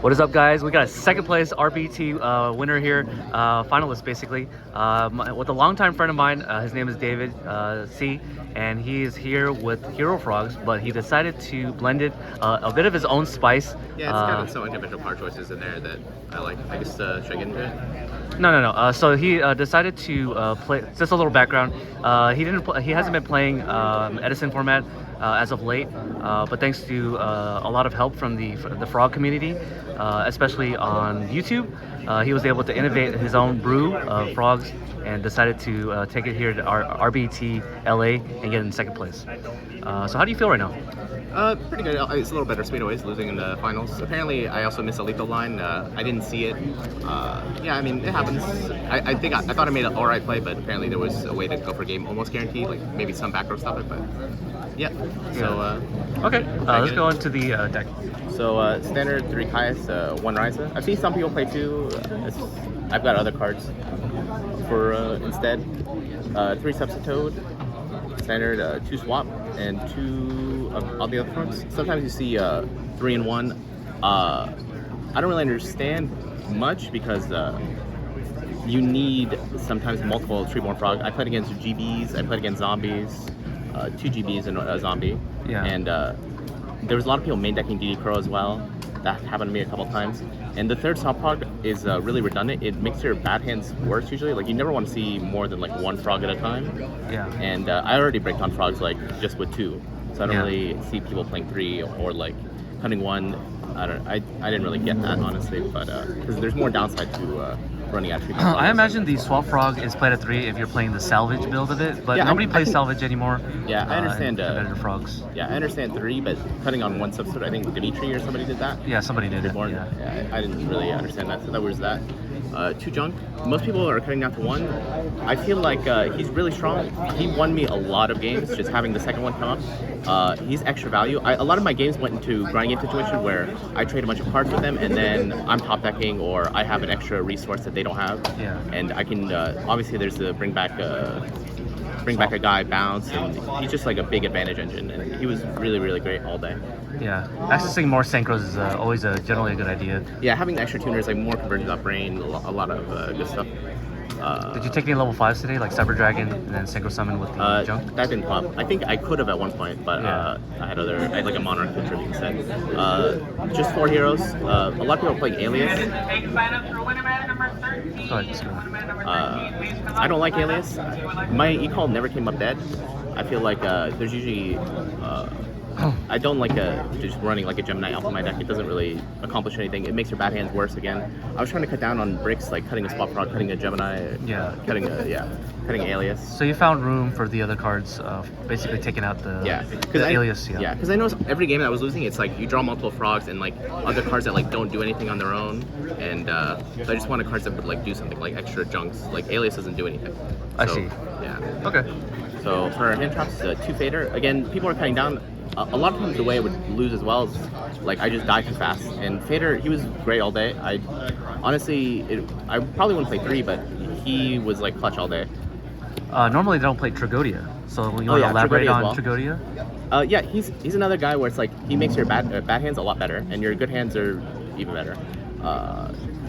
What is up, guys? We got a second place RBET winner here, finalist basically, with a longtime friend of mine. His name is David C, and he is here with Hero Frogs, but he decided to blend it a bit of his own spice. Yeah, it's got some individual card choices in there that I like. I guess, should I get into it? No. So he decided to play. Just a little background. He hasn't been playing Edison format as of late, but thanks to a lot of help from the frog community, especially on YouTube, he was able to innovate his own brew of frogs and decided to take it here to our RBET LA and get in second place. So how do you feel right now? Pretty good. It's a little bittersweet always losing in the finals. Apparently, I also missed a lethal line. I didn't see it. Yeah, I mean, it happens. I thought I made an alright play, but apparently there was a way to go for game almost guaranteed, like maybe some back row stuff it, but yeah. So, okay, let's go into the deck. So, standard 3 Kaias, 1 Ryza. I've seen some people play 2. I've got other cards for instead. 3 Substitute, standard 2 Swap, and 2 on the other fronts. Sometimes you see 3 and 1. I don't really understand much because you need sometimes multiple Treeborn Frog. I played against GBs, I played against zombies, 2 GBs and a zombie. Yeah. And there was a lot of people main decking DD Crow as well. That happened to me a couple times. And the third Swap Frog is really redundant. It makes your bad hands worse usually. Like, you never want to see more than like 1 frog at a time. Yeah. And I already break on frogs like just with 2. So I don't really see people playing 3 or like hunting 1. I didn't really get that honestly, but because there's more downside to running at treatment. I imagine the Swap Frog is played at 3 if you're playing the salvage build of it, but Yeah, nobody plays salvage anymore. Yeah, I understand. Competitive frogs. Yeah, I understand 3, but cutting on 1 substitute, I think Dimitri or somebody did that. Yeah, somebody did it. Yeah, I didn't really understand that. So that was that. 2 junk. Most people are cutting down to 1. I feel like he's really strong. He won me a lot of games just having the second one come up. He's extra value. A lot of my games went into grind game situation where I trade a bunch of cards with them and then I'm top decking or I have an extra resource that they don't have. Yeah. And I can obviously there's the bring back a guy bounce, and he's just like a big advantage engine, and he was really great all day. Yeah, accessing more synchros is always generally a good idea. Yeah, having the extra tuners, like more convergence up brain, a lot of good stuff. Did you take any level 5s today, like Cyber Dragon and then Synchro Summon with the junk? That didn't pop. I think I could have at one point, but I had like a Monarch contribute instead. Just 4 heroes. A lot of people are playing Alias. I don't like Alias. My e-call never came up dead. I feel like there's usually I don't like just running like a Gemini Alpha in my deck. It doesn't really accomplish anything. It makes your bad hands worse again. I was trying to cut down on bricks, like cutting a Swap Frog, cutting a Gemini, cutting Alias. So you found room for the other cards, basically taking out the Alias. Yeah, because I know every game that I was losing, it's like you draw multiple frogs and like other cards that like don't do anything on their own, and so I just wanted cards that would like do something, like extra junks. Like Alias doesn't do anything. I see. Yeah. Okay. So for hand traps, 2 Fader. Again, people are cutting down. A lot of times the way I would lose as well is like I just die too fast. And Fader, he was great all day. I probably wouldn't play 3, but he was like clutch all day. Normally they don't play Tragodia, so you want to elaborate on Tragodia? Yeah, he's another guy where it's like he makes your bad hands a lot better, and your good hands are even better.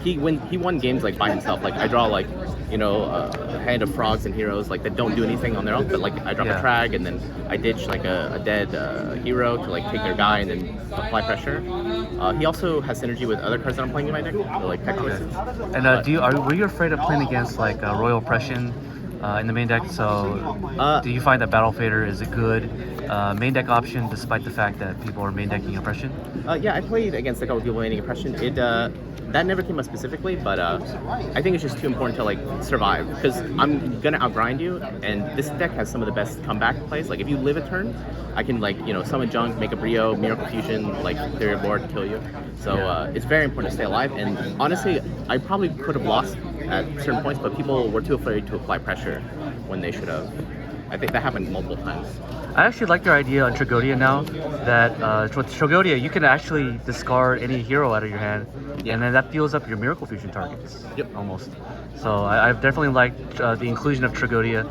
He won games like by himself. Like I draw like a hand of frogs and heroes like that don't do anything on their own, but like I drop a trag and then I ditch like a dead hero to like take their guy and then apply pressure. He also has synergy with other cards that I'm playing in my deck, so like tech choices. And were you afraid of playing against like Royal Oppression in the main deck? So do you find that Battle Fader is a good main deck option despite the fact that people are main decking Oppression? Yeah, I played against a couple people maining Oppression. That never came up specifically, but I think it's just too important to like survive because I'm gonna outgrind you, and this deck has some of the best comeback plays. Like if you live a turn, I can like summon junk, make a Brio, Miracle Fusion, like clear your board, kill you. So it's very important to stay alive. And honestly, I probably could have lost at certain points, but people were too afraid to apply pressure when they should have. I think that happened multiple times. I actually like your idea on Tragodia now, that with Tragodia you can actually discard any hero out of your hand, and then that fuels up your Miracle Fusion targets, almost. So I've definitely liked the inclusion of Tragodia.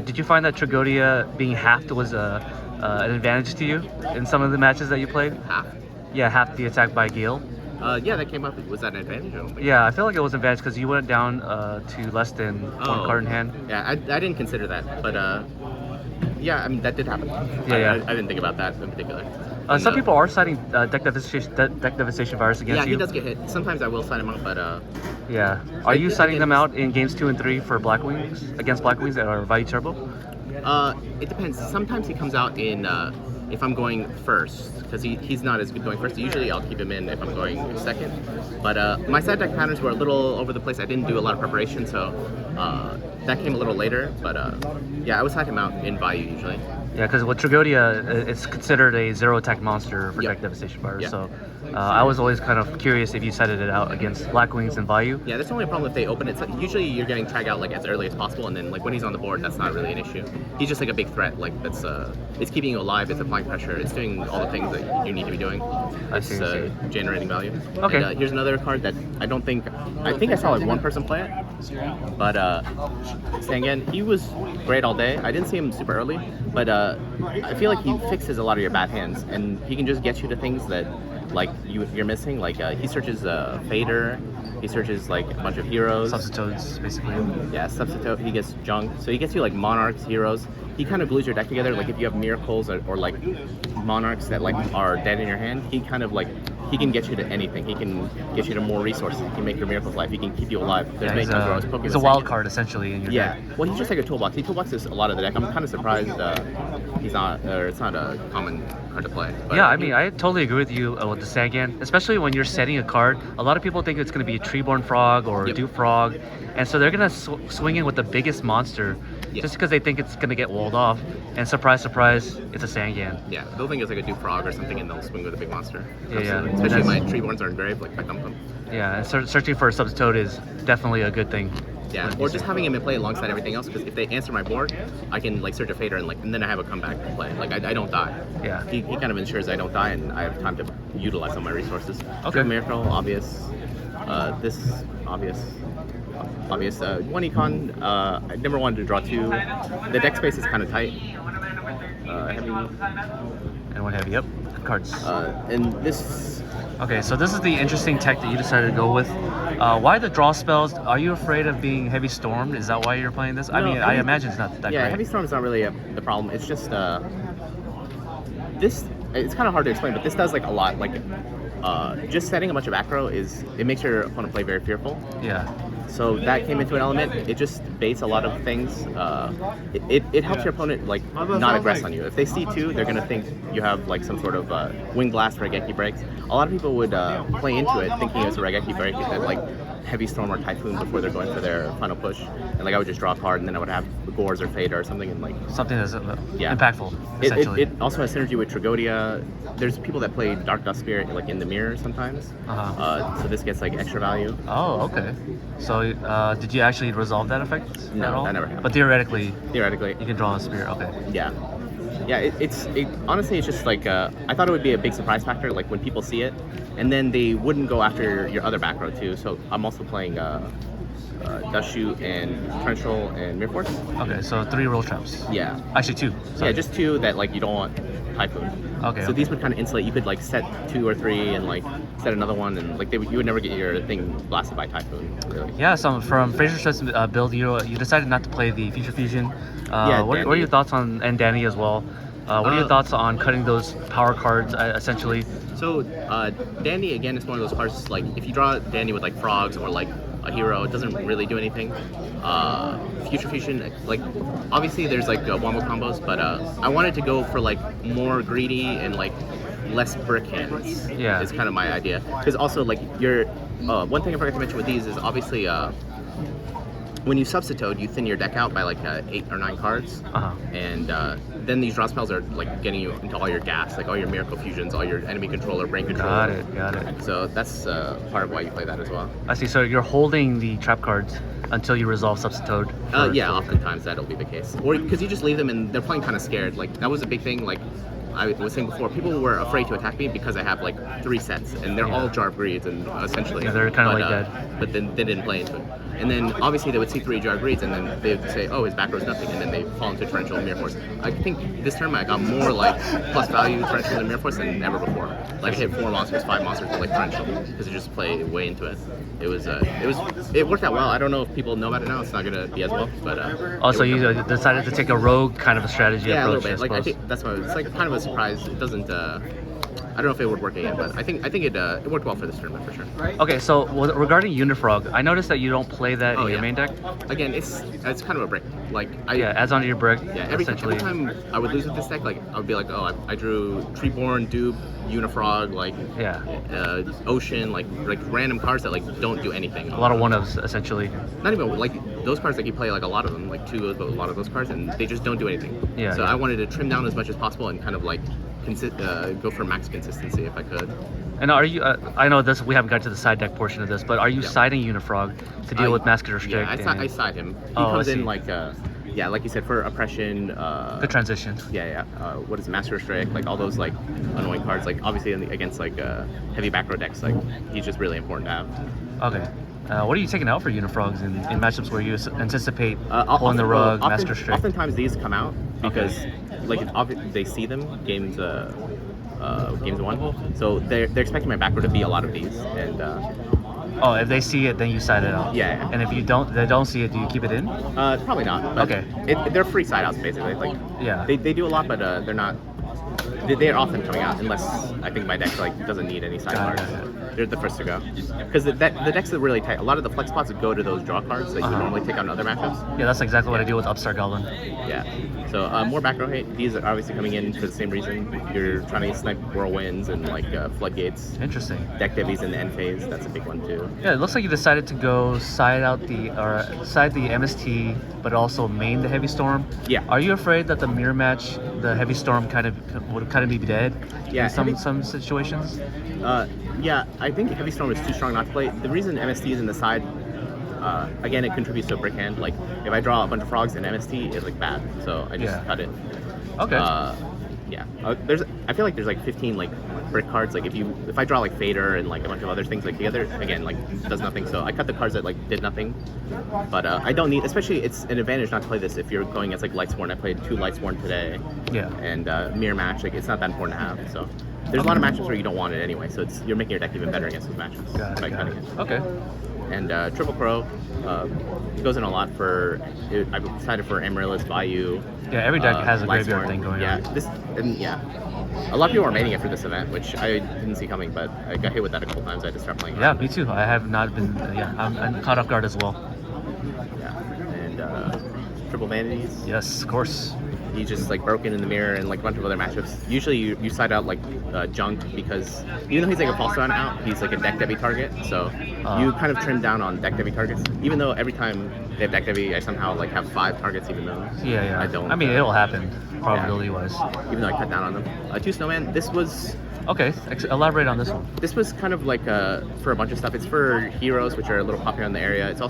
Did you find that Tragodia being halved was an advantage to you in some of the matches that you played? Half? Yeah, half the attack by Gale. Yeah, that came up. Was that an advantage? I don't think. Yeah, I feel like it was an advantage because you went down to less than one card in hand. Yeah, I didn't consider that, but yeah, I mean that did happen. Yeah. I didn't think about that in particular. Some people are citing deck devastation virus against you. Yeah, he does get hit. Sometimes I will sign him out, but yeah. Are you citing them out in games 2 and 3 for Blackwings against Blackwings or Value Turbo? It depends. Sometimes he comes out in if I'm going first, because he's not as good going first. Usually I'll keep him in if I'm going second. But my side deck patterns were a little over the place. I didn't do a lot of preparation, so that came a little later. But yeah, I would side him out in value usually. Yeah, because with Tragodia, it's considered a zero attack monster for deck devastation virus. Yeah. So I was always kind of curious if you sided it out against Blackwings and Value. Yeah, that's only a problem if they open it. So usually you're getting Trag out like as early as possible, and then like when he's on the board, that's not really an issue. He's just like a big threat. Like that's it's keeping you alive. It's applying pressure. It's doing all the things that you need to be doing. It's generating value. Okay. And, here's another card that I think I saw like one person play it, but Sangan, he was great all day. I didn't see him super early, but I feel like he fixes a lot of your bad hands, and he can just get you to things that like you're missing. Like he searches Fader, he searches like a bunch of heroes. Substitutes, basically. Yeah, substitute. He gets junk, so he gets you like monarchs, heroes. He kind of glues your deck together. Like if you have miracles or like monarchs that like are dead in your hand, he kind of like he can get you to anything. He can get you to more resources. He can make your miracles live. He can keep you alive. There's many times where I was poking. He's a wild card essentially in your deck. Well, he's just like a toolbox. He toolboxes a lot of the deck. I'm kind of surprised he's not, or it's not a common card to play. But, yeah, I mean, I totally agree with you with the Sagan, especially when you're setting a card. A lot of people think it's going to be a Treeborn Frog or a Dupe Frog, and so they're going to swing in with the biggest monster just because they think it's going to get walled off. And surprise, surprise, it's a Sangan. Yeah, they'll think it's like a Dupe Frog or something, and they'll swing with a big monster. Yeah. Especially if my Treeborns are engraved, like if I dump them. Yeah, and searching for a Substitute is definitely a good thing. Yeah, or just having him in play alongside everything else, because if they answer my board, I can like search a Fader and then I have a comeback to play. Like I don't die. Yeah. He kind of ensures I don't die, and I have time to utilize some of my resources. Okay. Miracle, obvious. This obvious. One econ. I never wanted to draw two. The deck space is kind of tight. Heavy. And what heavy? Yep. Cards. And this. Okay, so this is the interesting tech that you decided to go with. Why the draw spells? Are you afraid of being heavy stormed? Is that why you're playing this? I mean, I imagine it's not that great. Yeah, heavy storm is not really the problem. It's just this. It's kind of hard to explain, but this does like a lot. Like just setting a bunch of backrow it makes your opponent play very fearful. Yeah. So that came into an element. It just baits a lot of things. It helps your opponent like not aggress on you. If they see two, they're gonna think you have like some sort of Wing Blast Regeki breaks. A lot of people would play into it thinking it was a Regeki break that like Heavy Storm or Typhoon before they're going for their final push, and like I would just draw a card and then I would have Gores or Fader or something, and like something that's impactful. Essentially, it also has synergy with Tragodia. There's people that play Dark Dust Spirit like in the mirror sometimes. So this gets like extra value. Oh, okay. So did you actually resolve that effect? No, at all? that never happened. But theoretically, you can draw a spirit. Okay. Yeah. Honestly, it's just like I thought it would be a big surprise factor, like when people see it, and then they wouldn't go after your other back row too. So I'm also playing Dust Shoot and Torrential and Mirror Force. Okay, so 3 roll traps. Yeah. Actually 2. Sorry. Yeah, just 2 that like you don't want Typhoon. Okay. So these would kind of insulate. You could like set 2 or 3 and like set another one, and like you would never get your thing blasted by Typhoon. Really. Yeah. So from Fraser Smith's build, you decided not to play the Future Fusion. What are your thoughts on, and Danny as well? What are your thoughts on cutting those power cards essentially? So Dandy again is one of those cards like if you draw Dandy with like frogs or like a hero, it doesn't really do anything. Future Fusion, like obviously there's like wombo combos, but I wanted to go for like more greedy and like less brick hands. Yeah, is kind of my idea. Because also like your one thing I forgot to mention with these is obviously when you substitute, you thin your deck out by like 8 or 9 cards, and then these draw spells are like getting you into all your gas, like all your Miracle Fusions, all your enemy controller, brain control. Got it. So that's part of why you play that as well. I see. So you're holding the trap cards until you resolve substitute. Yeah, oftentimes that'll be the case. Or because you just leave them and they're playing kind of scared. Like that was a big thing. Like I was saying before, people were afraid to attack me because I have like 3 sets, and they're all jar breeds, and essentially. Yeah, they're kind of like that. But then they didn't play into it. And then obviously they would see 3 jar breeds, and then they would say, oh, his back row's nothing, and then they fall into torrential and mirror force. I think this tournament I got more like plus value torrential and mirror force than ever before. Like I hit 4 monsters, 5 monsters with like torrential because it just played way into it. It worked out well. I don't know if people know about it now. It's not gonna be as well, but also you decided to take a rogue kind of a strategy yeah, approach. a little bit. Like I think that's why it's like kind of a surprise. It doesn't. I don't know if it would work again, but I think it worked well for this tournament for sure. Okay, so regarding Unifrog, I noticed that you don't play that in your main deck. Again, it's kind of a brick. Like adds onto your brick. Yeah, every time I would lose with this deck, like I would be like, oh, I drew Treeborn, Dupe, Unifrog, like Ocean, like random cards that like don't do anything. A lot of one-ofs essentially. Not even like those cards that you play, like a lot of them, like 2 but a lot of those cards, and they just don't do anything. Yeah. So I wanted to trim down as much as possible and kind of like go for max consistency if I could. And are you? I know this. We haven't got to the side deck portion of this, but are you siding Unifrog to deal with Mask Restrict? Yeah, I side him. He comes in like like you said, for oppression. Good transition. What is Master Restrict? Like all those like annoying cards. Like obviously against like heavy back row decks, like he's just really important to have. Okay. What are you taking out for Unifrogs in matchups where you anticipate pulling the rug, Master Restrict? Oftentimes these come out because like they see them games 1, so they're expecting my back row to be a lot of these, and if they see it, then you side it out. Yeah. And if they don't see it, do you keep it in? Probably not. But okay. They're free side outs basically. Like they do a lot, but they're not. They're often coming out unless I think my deck like doesn't need any side cards. They're the first to go because the decks are really tight. A lot of the flex spots go to those draw cards that you normally take out in other matchups. Yeah, that's exactly what I do with Upstart Goblin. Yeah. So more back row hate. These are obviously coming in for the same reason. You're trying to snipe whirlwinds and like floodgates. Interesting. Deck devies in the end phase. That's a big one too. Yeah, it looks like you decided to go side the MST, but also main the Heavy Storm. Yeah. Are you afraid that the mirror match, the Heavy Storm would kind of be dead? Yeah. In some situations. Yeah, I think Heavy Storm is too strong not to play. The reason MST is in the side, again, it contributes to a brick hand. Like, if I draw a bunch of frogs in MST, it's like bad. So I just cut it. Okay. I feel like there's like 15 like brick cards. Like if I draw like Fader and like a bunch of other things, like the other again like does nothing. So I cut the cards that like did nothing. But I don't need, especially it's an advantage not to play this if you're going against like Lightsworn. I played 2 Lightsworn today. Yeah. And mirror match, like it's not that important to have. So there's a lot of matchups where you don't want it anyway. So you're making your deck even better against those matchups by cutting it. Okay. And Triple Crow goes in a lot for. I've decided for Amaryllis, Bayou. Yeah, every deck has a graveyard Lightsworn. thing going on. A lot of people are maining it for this event, which I didn't see coming, but I got hit with that a couple times. I had to start playing. Yeah, me too. I have not been. I'm caught off guard as well. Yeah, and Triple Vanities. Yes, of course. He's just like broken in the mirror and like a bunch of other matchups. Usually you side out like Junk because even though he's like a false down out, he's like a deck devi target. So you kind of trim down on deck devi targets. Even though every time they have deck devi, I somehow like have 5 targets, even though I don't. I mean, it'll happen probability wise. Even though I cut down on them. 2 Snowman. This was. Okay, elaborate on this one. This was kind of like for a bunch of stuff. It's for heroes, which are a little popular in the area. It's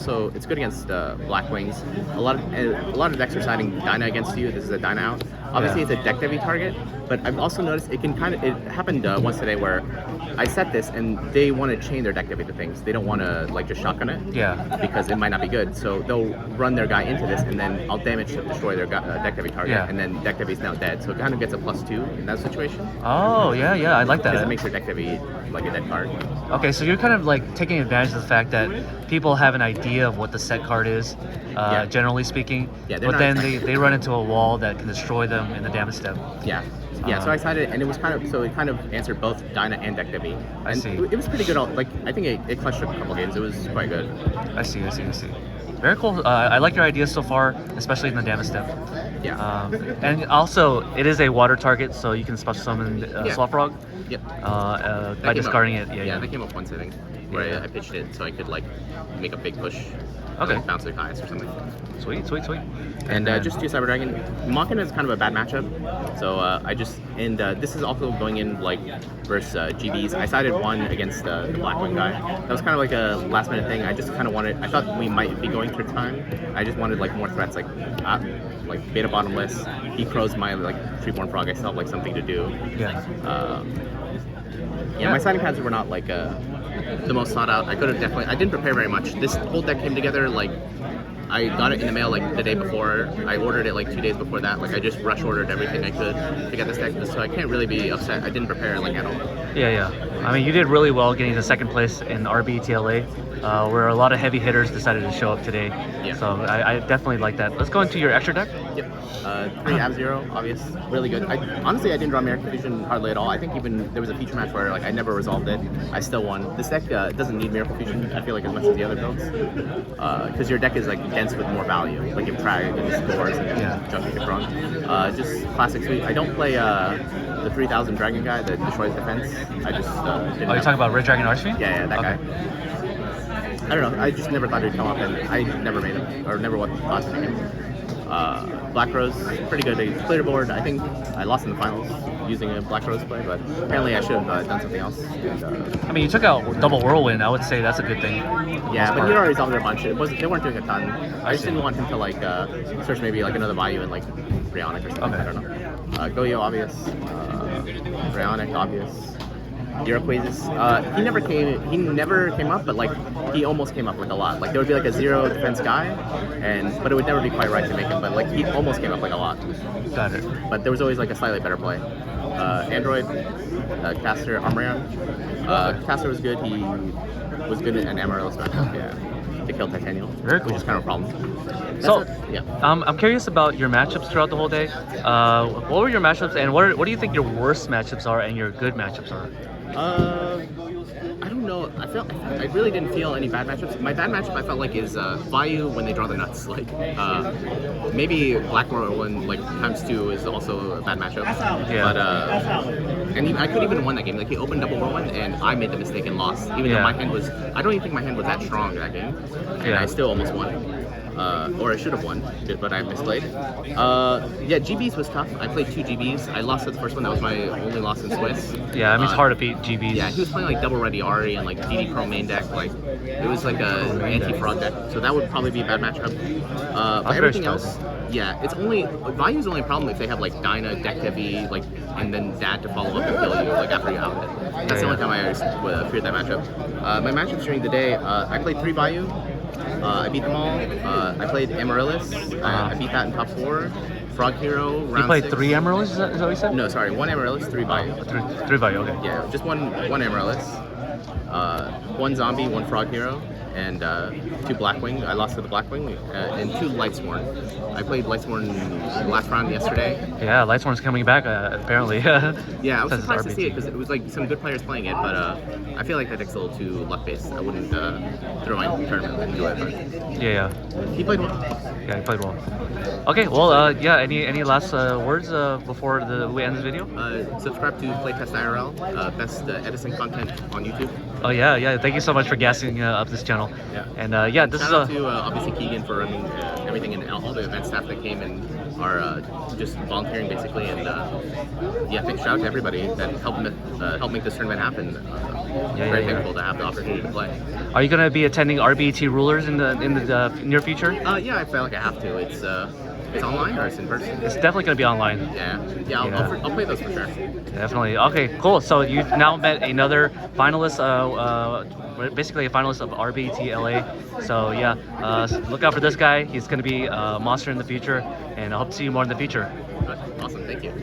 good against Black Wings. A lot of decks are siding Dyna against you. This is a Dyna out. Obviously, it's a deck devi target, but I've also noticed it happened once today where I set this and they want to chain their deck devi to things. They don't want to like just shotgun it. Yeah. Because it might not be good. So they'll run their guy into this, and then I'll damage to destroy their deck devi target, and then deck devi is now dead. So it kind of gets a +2 in that situation. Oh yeah, I like that. Because it makes your deck devi like a dead card. Okay, so you're kind of like taking advantage of the fact that people have an idea of what the set card is, generally speaking. Yeah, but then they run into a wall that can destroy them in the damage step. Yeah. Yeah, so I sided, and it kind of answered both Dyna and deck devi. I see. It was pretty good. Like I think it clutched up a couple games. It was quite good. I see. Very cool. I like your ideas so far, especially in the damage step. Yeah. And also, it is a water target, so you can special summon Slowfrog. Yep. By discarding it. Yeah, that came up one sitting where I pitched it so I could like make a big push. Okay. Like bounce the highest or something. Sweet. And just 2 Cyber Dragon. Machina is kind of a bad matchup, so this is also going in like versus GBs. I sided one against the Blackwing guy. That was kind of like a last minute thing. I just kind of wanted. I thought we might be going for time. I just wanted like more threats, like beta bottomless. He crows my like Treeborn Frog. I still have like something to do. Yeah, my siding pads were not like the most thought out. I could have definitely. I didn't prepare very much. This whole deck came together like. I got it in the mail like the day before. I ordered it like 2 days before that. Like I just rush ordered everything I could to get this deck, so I can't really be upset. I didn't prepare like at all. Yeah. I mean, you did really well getting the second place in RBET LA, where a lot of heavy hitters decided to show up today. Yeah. So I definitely like that. Let's go into your extra deck. Yep. 3 Ab-Zero, obvious, really good. Honestly, I didn't draw Mirror Confusion hardly at all. I think even there was a feature match where like I never resolved it. I still won. This deck doesn't need Mirror Confusion, I feel like, as much as the other builds, because your deck is like dense with more value. Like you have Trag and Spores and Junkie Kikron. Just classic sweep. I don't play the 3000 Dragon guy that destroys defense. I just didn't. Oh, you're talking about Red Dragon Archfiend? Yeah, that okay. guy. I don't know. I just never thought he'd come up, and I never made him, or never thought to make him. Black Rose, pretty good. They cleared a board. I think I lost in the finals using a Black Rose play, but apparently I should have done something else. And, I mean, you took out double Whirlwind. I would say that's a good thing. Yeah, but he already resolved their bunch. They weren't doing a ton. I just didn't want him to like search maybe like another Vayu and like Brionic or something. Okay. I don't know. Goyo, obvious. Brionic, obvious. Iroquoises. He never came up, but like he almost came up like a lot. Like there would be like a 0 defense guy, but it would never be quite right to make him. But like he almost came up like a lot. Got it. But there was always like a slightly better play. Android, Caster, Armorion. Caster was good. He was good in Amaryllis matchup. Yeah, to kill Titanial. Very cool. Which is kind of a problem. So, yeah. I'm curious about your matchups throughout the whole day. What were your matchups, and what do you think your worst matchups are and your good matchups are? I don't know. I really didn't feel any bad matchups. My bad matchup I felt like is Vayu when they draw the nuts. Like maybe Black Whirlwind like ×2 is also a bad matchup. Yeah. But and I could even have won that game. Like he opened double Whirlwind and I made the mistake and lost. Even though my hand was, I don't even think my hand was that strong that game, and I still almost won. Or I should have won, but I misplayed. Yeah, GBs was tough. I played 2 GBs. I lost at the first one. That was my only loss in Swiss. Yeah, I mean, it's hard to beat GBs. Yeah, he was playing like double Ready Ari and like DD Pro main deck. Like it was like a anti-frog deck. So that would probably be a bad matchup. But everything else, yeah, it's only Vayu's only problem if they have like Dyna deck heavy, like, and then Dad to follow up and kill you like after you out it. That's the only time I feared that matchup. My matchups during the day, I played 3 Vayu. I beat them all. I played Amaryllis. I beat that in top 4. Frog Hero, round 6. You played 3 Amaryllis, is that what you said? No, sorry, 1 Amaryllis, 3 Vayu. 3 Vayu, okay. Yeah, just one Amaryllis. 1 Zombie, 1 Frog Hero, and 2 Blackwing. I lost to the Blackwing, and 2 Lightsworn. I played Lightsworn last round yesterday. Yeah, Lightsworn's coming back, apparently. Yeah, I was surprised to see it because it was like some good players playing it, but I feel like that deck's a little too luck-based. I wouldn't throw my tournament into it. But Yeah. he played well. Yeah, he played well. Okay, well, yeah, any last words before we end this video? Subscribe to Playtest IRL, best Edison content on YouTube. Oh, yeah, thank you so much for gassing up this channel. Yeah. And yeah, this Shout is out to obviously Keegan for running everything and all the event staff that came and are just volunteering basically, and yeah, shout out to everybody that helped make this tournament happen. Very thankful to have the opportunity to play. Are you gonna be attending RBET Rulers in the near future? Yeah, I feel like I have to. It's online or it's in person? It's definitely gonna be online. Yeah, I'll play those for sure. Definitely. Okay, cool. So you now met another finalist, basically a finalist of RBET LA. So yeah, look out for this guy. He's gonna be a monster in the future, and I hope to see you more in the future. Awesome, thank you.